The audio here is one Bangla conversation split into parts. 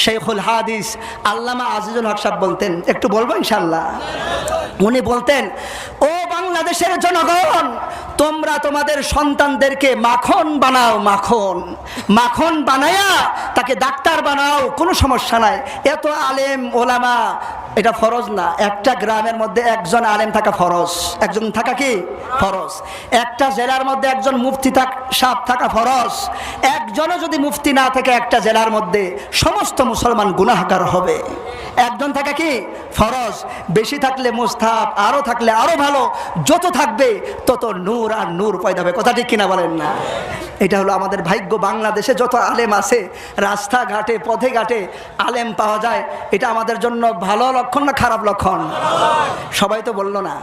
শেখুল হাদিস আল্লামা আজিজুল হক সাহেব বলতেন, একটু বলবো ইনশাআল্লাহ। উনি বলতেন, ও বাংলাদেশের জনগণ, তোমরা তোমাদের সন্তানদেরকে মাখন বানাও, মাখন মাখন বানায়া তাকে ডাক্তার বানাও, কোনো সমস্যা নাই। এত আলেম ওলামা এটা ফরজ না। একটা গ্রামের মধ্যে একজন আলেম থাকা ফরজ, একজন থাকা কি ফরজ। একটা জেলার মধ্যে একজন মুফতি সাহেব থাকা ফরজ। একজনও যদি মুফতি না থাকে একটা জেলার মধ্যে, সমস্ত মুসলমান গুনাহগার হবে। একজন থাকা কি ফরজ, বেশি থাকলে মুস্তাহাব, আরো থাকলে আরো ভালো। যত থাকবে তত নূর আর নূর পয়দা হবে। কথা ঠিক কিনা বলেন না? এটা হলো আমাদের ভাগ্য। বাংলাদেশে যত আলেম আছে, রাস্তাঘাটে পথে ঘাটে আলেম পাওয়া যায়, এটা আমাদের জন্য ভালো লক্ষণ না খারাপ লক্ষণ? সবাই তো বললো না।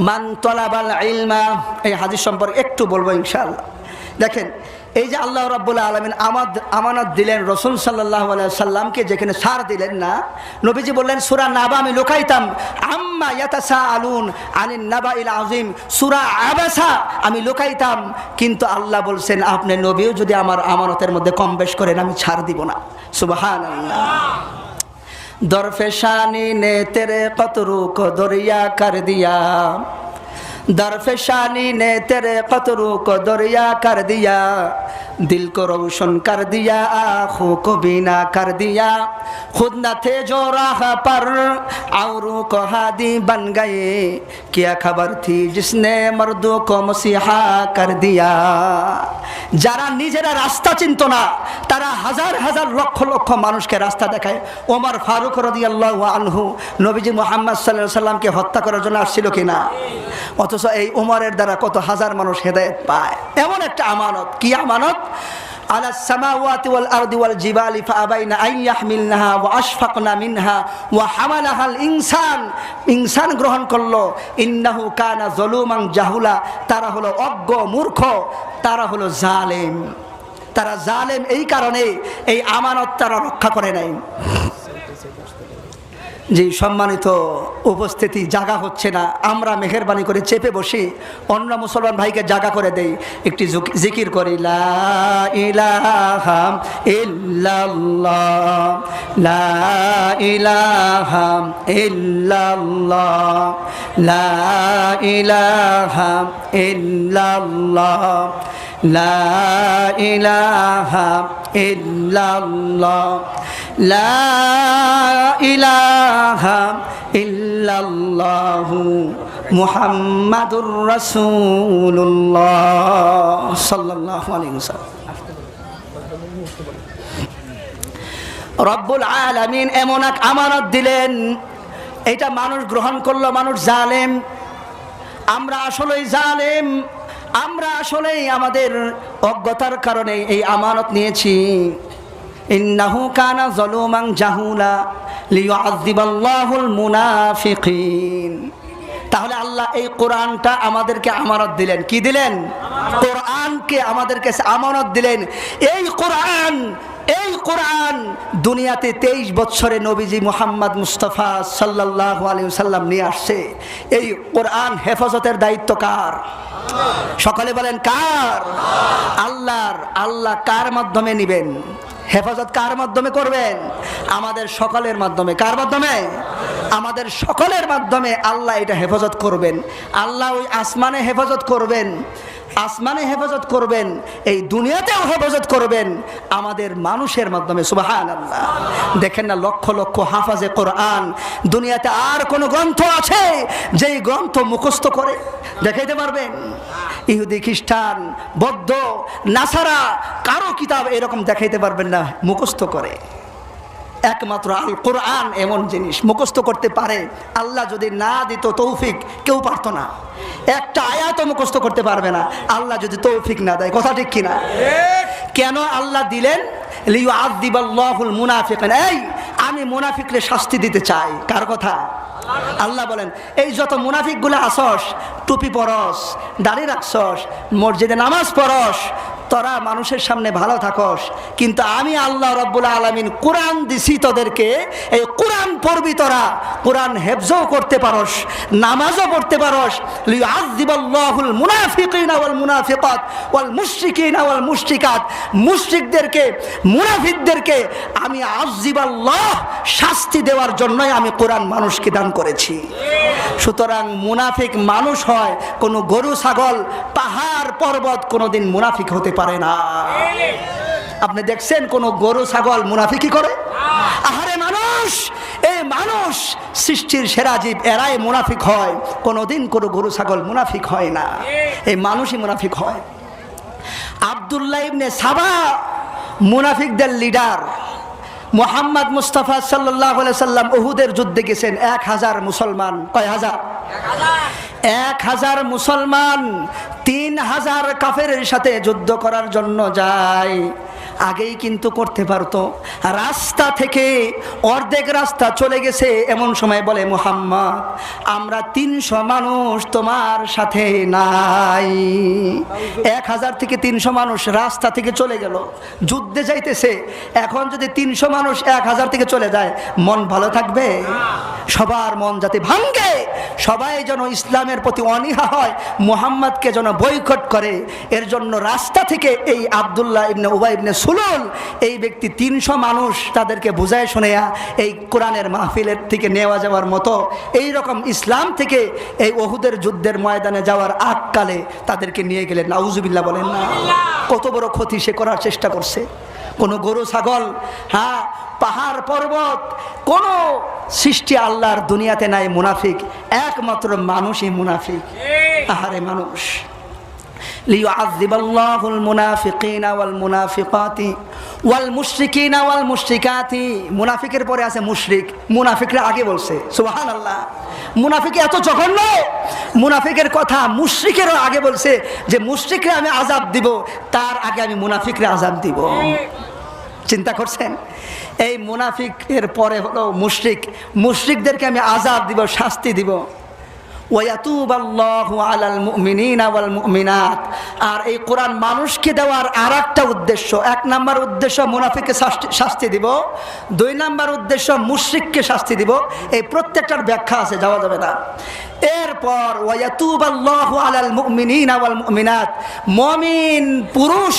মান তলাবাল ইলমা, এই হাদিস সম্পর্কে একটু বলবো ইনশাআল্লাহ। দেখেন, এই যে আল্লাহ রাব্বুল আলামিন আমানত দিলেন রাসূল সাল্লাল্লাহু আলাইহি সাল্লামকে, যেখানে ছাড় দিলেন না, নবীজি বললেন সূরা নাবা আমি লুকাইতাম, আম্মা ইয়াতাসাআলুন আনিন নাবাইল আযীম, সূরা আবাসা আমি লুকাইতাম, কিন্তু আল্লাহ বলছেন আপনি নবীও যদি আমার আমানতের মধ্যে কম বেশ করেন আমি ছাড় দিব না। সুবহানাল্লাহ। দরফেশানি নে তেরে কতরু কো দরিয়া কর দিয়া, दरफेशानी ने तेरे कतरू को दरिया कर दिया, दिल को रोशन कर दिया, आँखों को बीना कर दिया, खुद न थे जो राह पर औरों को हादी बन गए, क्या खबर थी जिसने मर्दों को मसीहा कर दिया। যারা নিজেরা রাস্তা চিনত না, তারা হাজার হাজার লক্ষ লক্ষ মানুষকে রাস্তা দেখায়। ওমর ফারুক রাদিয়াল্লাহু আনহু নবীজি মুহাম্মদ সাল্লাল্লাহু আলাইহি সাল্লামকে হত্যা করার জন্য আসছিল কিনা? অথচ এই ওমরের দ্বারা কত হাজার মানুষ হেদায়েত পায়। এমন একটা আমানত। কি আমানত? আলা সামাওয়াতি ওয়াল আরদি ওয়াল জিবালি ফাআবাইনা আন ইয়াহমিলনাহা ওয়া আশফাকনা মিনহা ওয়া হামালাহাল ইনসান। ইনসান গ্রহণ করলো। ইন্নাহু কানা যালুমান জাহুলা, তারা হলো অজ্ঞ মূর্খ, তারা হলো জালেম। তারা জালেম এই কারণে এই আমানত তারা রক্ষা করে নাই। জি সম্মানিত উপস্থিতি, জাগা হচ্ছে না, আমরা মেহেরবানি করে চেপে বসি, অন্য মুসলমান ভাইকে জাগা করে দেই, একটি জিকির করি, লা ইলাহা ইল্লাল্লাহ, লা ইলাহা ইল্লাল্লাহ, লা ইলাহা ইল্লাল্লাহ, লা ইলাহা ইল্লাল্লাহ, লা ইলাহা ইল্লাল্লাহু মুহাম্মাদুর রাসূলুল্লাহ সাল্লাল্লাহু আলাইহি ওয়াসাল্লাম। রব্বুল আলামিন এমন এক আমানত দিলেন, এটা মানুষ গ্রহণ করলো, মানুষ জালেম। আমরা আসলেই জালেম, আমরা আসলেই আমাদের অজ্ঞতার কারণে এই আমানত নিয়েছি। ইন্নাহু কানা যালুমান জাহুলা লিয়ুআযযিবাল্লাহুল মুনাফিকিন। তাহলে আল্লাহ এই কোরআনটা আমাদেরকে আমানত দিলেন। কি দিলেন? কোরআনকে আমাদের কাছে আমানত দিলেন। এই কোরআন দুনিয়াতে 23 বছরে নবীজি মুহাম্মদ মুস্তাফা সাল্লাল্লাহু আলাইহি ওয়াসাল্লাম নিয়ে আসছে। এই কোরআন হেফাজতের দায়িত্ব কার? সকলে বলেন কার? আল্লাহর। আল্লাহ কার মাধ্যমে নিবেন? হেফাজত কার মাধ্যমে করবেন? আমাদের সকলের মাধ্যমে। কার মাধ্যমে? আমাদের সকলের মাধ্যমে আল্লাহ এটা হেফাজত করবেন। আল্লাহ ওই আসমানে হেফাজত করবেন, আসমানে হেফাজত করবেন, এই দুনিয়াতেও হেফাজত করবেন আমাদের মানুষের মাধ্যমে। সুবহানাল্লাহ। দেখেন না, লক্ষ লক্ষ হাফাজে কোরআন। দুনিয়াতে আর কোন গ্রন্থ আছে যেই গ্রন্থ মুখস্থ করে দেখাইতে পারবেন? ইহুদি, খ্রিস্টান, বৌদ্ধ, নাসারা কারো কিতাব এরকম দেখাইতে পারবেন না মুখস্থ করে। একমাত্র আল কোরআন এমন জিনিস মুখস্থ করতে পারে। আল্লাহ যদি না দিত তৌফিক, কেউ পারতো না। একটা আয়াতও মুখস্থ করতে পারবে না আল্লাহ যদি তৌফিক না দেয়। কথা ঠিক কিনা? কেন আল্লাহ দিলেন? লিয়ুআযযিবাল্লাহুল মুনাফিকিন। এই আমি মুনাফিকরে শাস্তি দিতে চাই। কার কথা? আল্লাহ বলেন, এই যত মুনাফিকগুলো আসস, টুপি পরস, দাড়ি রাখছস, মসজিদে নামাজ পড়স, তোরা মানুষের সামনে ভালো থাকস, কিন্তু আমি আল্লাহ রাব্বুল আলামিন কোরআন দিছি তোদেরকে, এই কোরআন পড়বি তোরা, কোরআন হেফজও করতে পারস, নামাজও পড়তে পারস। লিউআযযিবাল্লাহুল মুনাফিকিনা ওয়াল মুনাফিকাত ওয়াল মুশরিকিনা ওয়াল মুশরিকাত, মুশরিকদেরকে মুনাফিকদেরকে আমি আযযিবাল্লাহ শাস্তি দেওয়ার জন্যই আমি কোরআন মানুষকে দান করেছি। সুতরাং মুনাফিক মানুষ হয়, কোনো গরু ছাগল পাহাড় পর্বত কোনোদিন মুনাফিক হতে পারে না। আপনি দেখছেন কোন গরু ছাগল মুনাফিকি করে? আহারে মানুষ, এই মানুষ সৃষ্টির সেরা জীব, এরাই মুনাফিক হয়, কোনোদিন কোনো গরু ছাগল মুনাফিক হয় না, এই মানুষই মুনাফিক হয়। আব্দুল্লাহ ইবনে সাবা মুনাফিকদের লিডার। মুহাম্মদ মুস্তাফা সাল্লাল্লাহু আলাইহি সাল্লাম উহুদের যুদ্ধে গেছেন, 1000 মুসলমান, কয় হাজার? 1000 মুসলমান 3000 কাফেরের সাথে যুদ্ধ করার জন্য যায়। আগেই কিন্তু করতে পারতো, রাস্তা থেকে অর্ধেক রাস্তা চলে গেছে, এমন সময় বলে মুহাম্মদ আমরা 300 মানুষ তোমার সাথে নাই। 1000 থেকে 300 মানুষ রাস্তা থেকে চলে গেল, যুদ্ধে যাইতেছে। এখন যদি 300 মানুষ 1000 থেকে চলে যায়, মন ভালো থাকবে? সবার মন যাতে ভাঙ্গে, সবাই যেন ইসলামের প্রতি অনীহা হয়, মুহাম্মদকে যেন বয়কট করে, এর জন্য রাস্তা থেকে এই আব্দুল্লাহ ইবনে উবাই ইবনে সুলুল, এই ব্যক্তি 300 মানুষ তাদেরকে বুঝায় শুনেয়া এই কোরআনের মাহফিলের থেকে নেওয়া যাওয়ার মতো, এই রকম ইসলাম থেকে এই উহুদের যুদ্ধের ময়দানে যাওয়ার আগকালে তাদেরকে নিয়ে গেলেন। নাউজুবিল্লাহ বলেন না? কত বড় ক্ষতি সে করার চেষ্টা করছে। কোনো গরু ছাগল, হ্যাঁ পাহাড় পর্বত, কোনো সৃষ্টি আল্লাহর দুনিয়াতে নাই মুনাফিক, একমাত্র মানুষই মুনাফিক। আহারে মানুষ। লিউআযযিবাল্লাহুল মুনাফিকিনা ওয়াল মুনাফিকাতি ওয়াল মুশরিকিনা ওয়াল মুশরিকাতি। মুনাফিকের পরে আছে মুশরিক, মুনাফিকরা আগে বলছে, সুবহানাল্লাহ। মুনাফিক এত জঘন্য, মুনাফিকের কথা মুশরিকেরও আগে বলছে যে মুশরিকরে আমি আযাব দিব, তার আগে আমি মুনাফিকরে আযাব দিব। চিন্তা করছেন? এই মুনাফিকের পরে হলো মুশরিক, মুশরিকদেরকে আমি আযাব দিব, শাস্তি দিব। ওয়ায়াতুবাল্লাহু আলাল মুমিনিনা ওয়াল মুমিনাত। আর এই কোরআন মানুষকে দেওয়ার আরেকটা উদ্দেশ্য, 1 নাম্বার উদ্দেশ্য মুনাফিককে শাস্তি দিব, 2 নাম্বার উদ্দেশ্য মুশরিককে শাস্তি দিব। এই প্রত্যেকটার ব্যাখ্যা আছে, যাওয়া যাবে না। এরপর ওয়ায়াতুবাল্লাহু আলাল মুমিনিনা ওয়াল মুমিনাত, মুমিন পুরুষ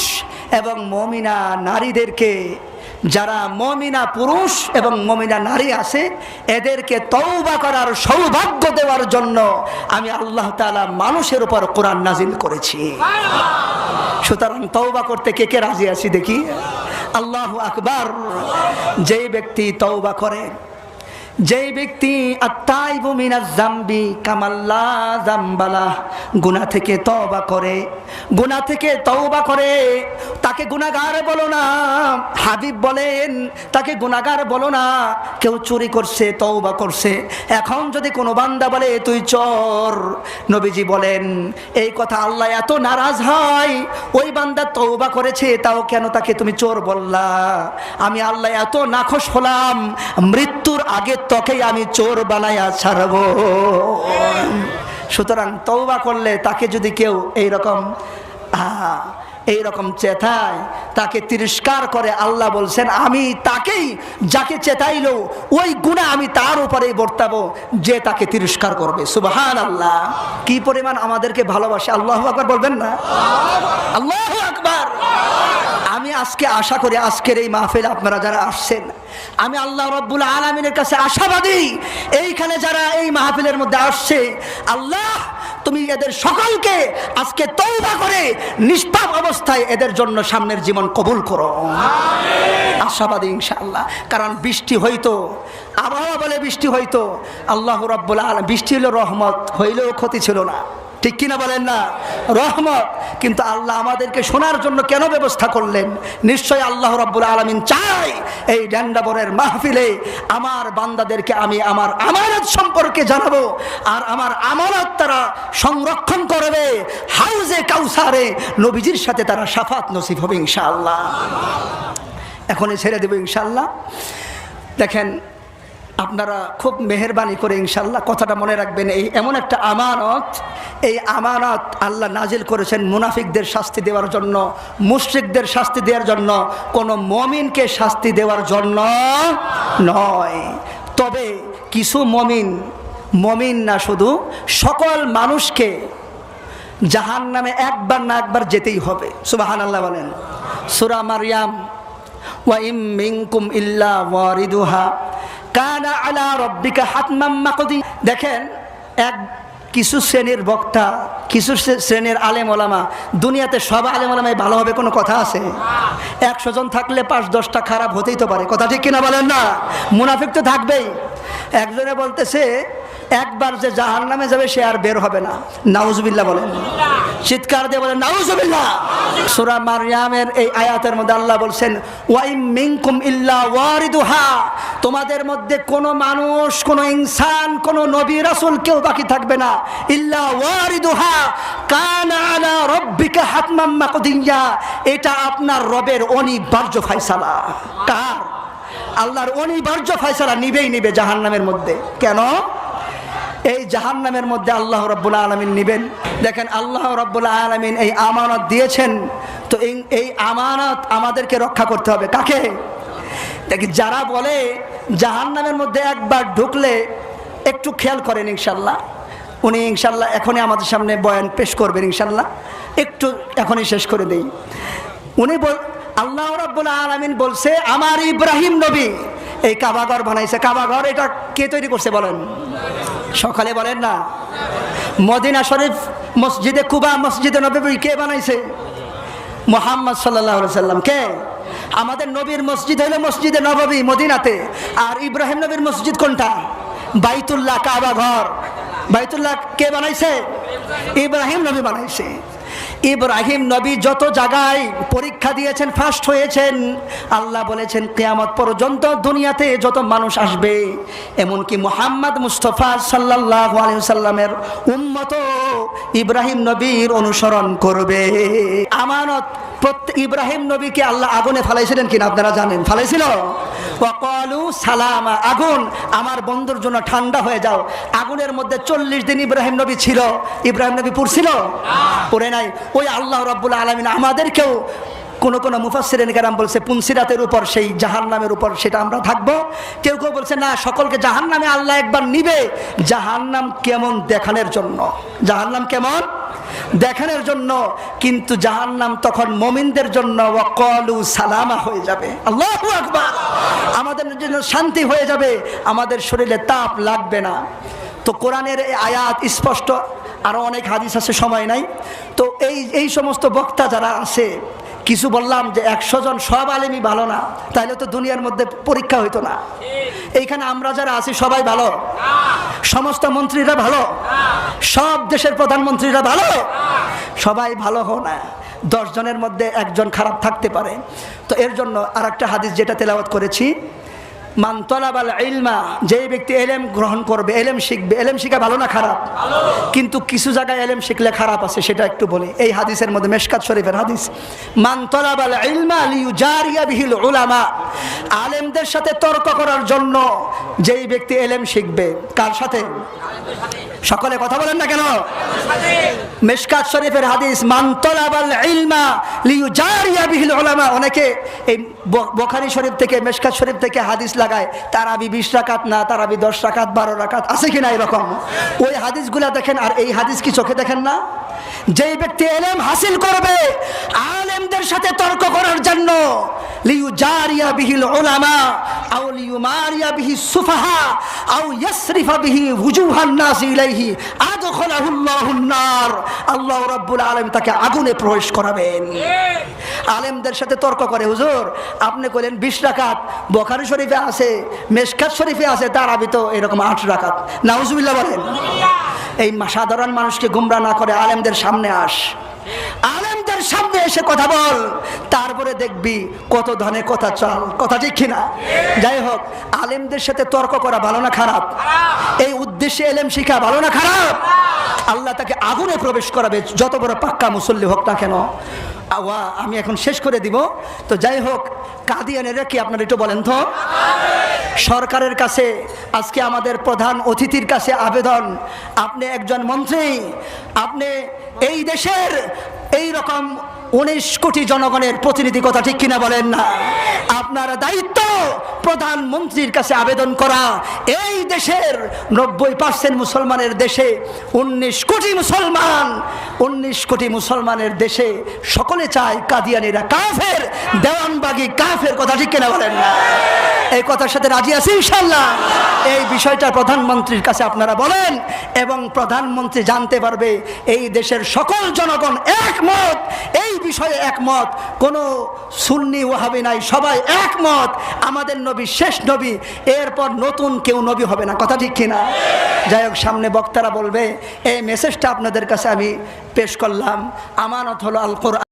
এবং মুমিনা নারীদেরকে, যারা মুমিনা পুরুষ এবং মুমিনা নারী আছে, এদেরকে তওবা করার সৌভাগ্য দেওয়ার জন্য আমি আল্লাহ তাআলা মানুষের উপর কোরআন নাজিল করেছি। সুতরাং তওবা করতে কে কে রাজি আছি দেখি? আল্লাহু আকবার। যেই ব্যক্তি তওবা করে, যেই ব্যক্তি আত্তাইবু মিনাজ জামবি কামাল্লা জামবালা, গুনাহ থেকে তওবা করে, গুনাহ থেকে তওবা করে, তাকে গুনাহগার বলো না। হাবিব বলেন তাকে গুনাহগার বলো না। কেউ চুরি করছে, তওবা করছে, এখন যদি কোনো বান্দা বলে তুই চোর, নবীজি বলেন এই কথা আল্লাহ এত নারাজ হয়, ওই বান্দা তওবা করেছে তাও কেন তাকে তুমি চোর বললা? আমি আল্লাহ এত নাখোশ হলাম, মৃত্যুর আগে তোকেই আমি চোর বানায়া ছাড়ব। সুতরাং তওবা করলে তাকে যদি কেউ এইরকম চেতায়, তাকে তিরস্কার করে, আল্লাহ বলছেন আমি তাকেই, যাকে চেতাইলো ওই গুনাহ আমি তার উপরেই বর্তাবো যে তাকে তিরস্কার করবে। সুবহানাল্লাহ। কি পরিমাণ আমাদেরকে ভালোবাসে! আল্লাহু আকবার বলবেন না? আল্লাহু আকবার। আমি আজকে আশা করি আজকের এই মাহফিলে আপনারা যারা আসছেন, আমি আল্লাহ রাব্বুল আলামিনের কাছে আশাবাদী, এইখানে যারা এই মাহফিলের মধ্যে আসছে, আল্লাহ তুমি এদের সকলকে আজকে তওবা করে নিষ্পাপ অবস্থায় এদের জন্য সামনের জীবন কবুল করো। আশাবাদী ইনশাআল্লাহ। কারণ বৃষ্টি হইতো, আবহাওয়া বলে বৃষ্টি হইতো, আল্লাহ রাব্বুল আলামিন, বৃষ্টি হলো রহমত, হইলেও ক্ষতি ছিল না, ঠিক কিনা বলেন না? রহমত। কিন্তু আল্লাহ আমাদেরকে শোনার জন্য কেন ব্যবস্থা করলেন? নিশ্চয় আল্লাহ রাব্বুল আলামিন চাই এই ড্যান্ডাবরের মাহফিলে আমার বান্দাদেরকে আমি আমার আমানত সম্পর্কে জানাবো, আর আমার আমানত তারা সংরক্ষণ করবে, হাউজে কাউসারে নবীজির সাথে তারা শাফাত নসিব হবে ইনশাআল্লাহ। এখনই ছেড়ে দেব ইনশাআল্লাহ। দেখেন আপনারা খুব মেহেরবানি করে ইনশাল্লাহ কথাটা মনে রাখবেন, এই এমন একটা আমানত, এই আমানত আল্লাহ নাজিল করেছেন মুনাফিকদের শাস্তি দেওয়ার জন্য, মুশরিকদের শাস্তি দেওয়ার জন্য, কোনো মুমিনকে শাস্তি দেওয়ার জন্য নয়। তবে কিছু মুমিন না শুধু, সকল মানুষকে জাহান্নামে একবার না একবার যেতেই হবে। সুবহানাল্লাহ বলেন। সূরা মারইয়াম, ওয়া ইম মিনকুম ইল্লা ওয়ারিদুহা কানা আলা রাব্বিকা হাতমান মাকদি। দেখেন, কিছু শ্রেণীর বক্তা, কিছু শ্রেণীর আলেম ওলামা, দুনিয়াতে সব আলেম ওলামাই ভালো হবে কোনো কথা আছে? 100 জন থাকলে 5-10টা খারাপ হতেই তো পারে, কথা ঠিক কিনা বলেন না? মুনাফিক তো থাকবেই। একজনে বলতেছে একবার যে জাহান্নামে যাবে সে আর বের হবে না। নাউজুবিল্লাহ বলেন, চিৎকার দিয়ে বলেন নাউজুবিল্লাহ। সূরা মারইয়ামের এই আয়াতের মধ্যে আল্লাহ বলছেন, ওয়া ইম মিনকুম ইল্লা ওয়ারিদুহা, তোমাদের মধ্যে কোনো মানুষ, কোনো ইনসান, কোনো নবী রাসূল কেউ বাকি থাকবে না। ইল্লা ওয়ারিদুহা কানা আলা রাব্বিকা হাতমান মাকদিয়া, এটা আপনার রবের অনিবার্য ফয়সালা। কার? আল্লাহর অনিবার্য ফয়সালা, নিবে জাহান্নামের মধ্যে। কেন? এই জাহান্নামের মধ্যে আল্লাহ রাব্বুল আলামিন নিবেন। দেখেন, আল্লাহ রাব্বুল আলামিন এই আমানত দিয়েছেন, তো এই আমানত আমাদেরকে রক্ষা করতে হবে। কাকে? দেখি, যারা বলে জাহান্নামের মধ্যে একবার ঢুকলে, একটু খেয়াল করেন ইনশাল্লাহ, উনি ইনশাল্লাহ এখনই আমাদের সামনে বয়ান পেশ করবেন ইনশাল্লাহ, একটু এখনই শেষ করে দেই। উনি আল্লাহ রাব্বুল আলামিন বলছে, আমার ইব্রাহিম নবী এই কাবাঘর বানাইছে। কাবাঘর এটা কে তৈরি করছে বলেন? সকালে বলেন না, মদিনা শরীফ, মসজিদে কুবা, মসজিদে নববী কে বানাইছে? মুহাম্মদ সাল্লাল্লাহু আলাইহি সাল্লাম। কে? আমাদের নবীর মসজিদ হলো মসজিদে নববী মদিনাতে, আর ইব্রাহিম নবীর মসজিদ কোনটা? বাইতুল্লাহ, কাবাঘর। বাইতুল্লাহ কে বানাইছে? ইব্রাহিম নবী বানাইছে। ইব্রাহিম নবী যত জায়গায় পরীক্ষা দিয়েছেন, ফার্স্ট হয়েছেন। আল্লাহ বলেছেন কিয়ামত পর্যন্ত দুনিয়াতে যত মানুষ আসবে, এমনকি মুহাম্মদ মুস্তাফা সাল্লাল্লাহু আলাইহি ওয়াসাল্লামের উম্মত ইব্রাহিম নবীর অনুসরণ করবে। আমানত ইব্রাহিম নবীকে আল্লাহ আগুনে ফালাইছিলেন কিনা আপনারা জানেন? ফালাইছিল। ওয়াকালু সালামা, আগুন আমার বন্ধুর জন্য ঠান্ডা হয়ে যাও। আগুনের মধ্যে 40 দিন ইব্রাহিম নবী ছিল। ইব্রাহিম নবী পুড়ছিল? পুড়ে নাই। ওই আল্লাহ রাব্বুল আলামিন আমাদেরকেও কোন মুফাসসিরিন কেরাম বলছে পুনসিরাতের উপর, সেই জাহান্নামের উপর সেটা আমরা থাকবো। কেউ বলছে না, সকলকে জাহান্নামে আল্লাহ একবার নিবে, জাহান্নাম কেমন দেখানোর জন্য। জাহান্নাম কেমন দেখানোর জন্য, কিন্তু জাহান্নাম তখন মুমিনদের জন্য ওয়াকালু সালামা হয়ে যাবে। আল্লাহু আকবার। আমাদের জন্য শান্তি হয়ে যাবে, আমাদের শরীরে তাপ লাগবে না। তো কোরআনের এই আয়াত স্পষ্ট, আরো অনেক হাদিস আছে, সময় নাই। তো এই সমস্ত বক্তা যারা আছে, কিছু বললাম যে 100 জন সব আলেমই ভালো না, তাহলে তো দুনিয়ার মধ্যে পরীক্ষা হইতো না। এইখানে আমরা যারা আছি সবাই ভালো? সমস্ত মন্ত্রীরা ভালো? সব দেশের প্রধানমন্ত্রীরা ভালো? সবাই ভালো হো না, 10 জনের মধ্যে 1 জন খারাপ থাকতে পারে। তো এর জন্য আর একটা হাদিস যেটা তেলাওয়াত করেছি, মান তালাবাল ইলমা, যে ব্যক্তি এলেম গ্রহণ করবে, এলেম শিখবে। এলেম শিখা ভালো না খারাপ? কিন্তু কিছু জায়গায় এলেম শিখলে খারাপ আছে, সেটা একটু বলি। এই হাদিসের মধ্যে, মিশকাত শরীফের হাদিস, মান তালাবাল ইলমা লিইউজারিয়া বিহিল উলামা, আলেমদের সাথে তর্ক করার জন্য যেই ব্যক্তি এলেম শিখবে। কার সাথে? সকলে কথা বলেন না কেন? মিশকাত শরীফের হাদিস, মান তালাবাল ইলমা লিইউজারিয়া বিহিল উলামা। অনেকে এই বুখারী শরীফ থেকে, মিশকাত শরীফ থেকে হাদিস লাগায়, তারাবি 20 রাকাত না, তারাবি 10 রাকাত, 12 রাকাত, আছে কিনা এরকম? ওই হাদিসগুলা দেখেন, আর এই হাদিস কি চোখে দেখেন না? যেই ব্যক্তি ইলম হাসিল করবে আলেমদের সাথে তর্ক করার জন্য, লিইউজারিয়া বিহিল উলামা আও লিইউমারিয়া বিহি সুফাহা আও ইয়াসরিফা বিহি ওয়ুজুহান নাস ইলাইহি আদখালাহুল্লাহুন নার, আল্লাহ রাব্বুল আলামিন তাকে আগুনে প্রবেশ করাবেন। আলেমদের সাথে তর্ক করে, হুজুর আপনি কইলেন 20 রাকাত, বুখারী শরীফে আছে, মিশকাত শরীফে আছে, তারাবি তো এরকম 8 রাকাত। নাউজুবিল্লাহ বলেন। এই সাধারণ মানুষকে গুমরা না করে আলেমদের সামনে আস, আলেমদের সামনে এসে কথা বল, তারপরে দেখবি কত ধনে কথা চাল, কথা ঠিক কিনা? যাই হোক, আলেমদের সাথে তর্ক করা ভালো না খারাপ? এই উদ্দেশ্যে এলেম শিখা ভালো না খারাপ? আল্লাহ তাকে আগুনে প্রবেশ করাবে যত বড় পাক্কা মুসল্লি হোক না কেন। আমি এখন শেষ করে দিব। তো যাই হোক, কাদিয়ানিরা কি আপনারা একটু বলেন তো? সরকারের কাছে আজকে আমাদের প্রধান অতিথির কাছে আবেদন, আপনি একজন মন্ত্রী, আপনি এই দেশের এই রকম 19 কোটি জনগণের প্রতিনিধি, কথা ঠিক কিনা বলেন না? আপনার দায়িত্ব প্রধানমন্ত্রীর কাছে আবেদন করা, এই দেশের 90% মুসলমানের দেশে 19 কোটি মুসলমান, 19 কোটি মুসলমানের দেশে সকলে চায় কাদিয়ানিরা কাফের, দেওয়ানবাগী কাফের, কথা ঠিক কিনা বলেন না? এই কথার সাথে রাজি আছি ইনশাআল্লাহ? এই বিষয়টা প্রধানমন্ত্রীর কাছে আপনারা বলেন, এবং প্রধানমন্ত্রী জানতে পারবে এই দেশের সকল জনগণ একমত, এই বিষয়ে একমত, কোনো সুন্নি ওয়াহাবি নাই, সবাই একমত আমাদের নবী শেষ নবী, এরপর নতুন কেউ নবী হবে না, কথা ঠিক কিনা? যাই হোক, সামনে বক্তারা বলবে, এই মেসেজটা আপনাদের কাছে আমি পেশ করলাম। আমানত হলো আল কোরআন।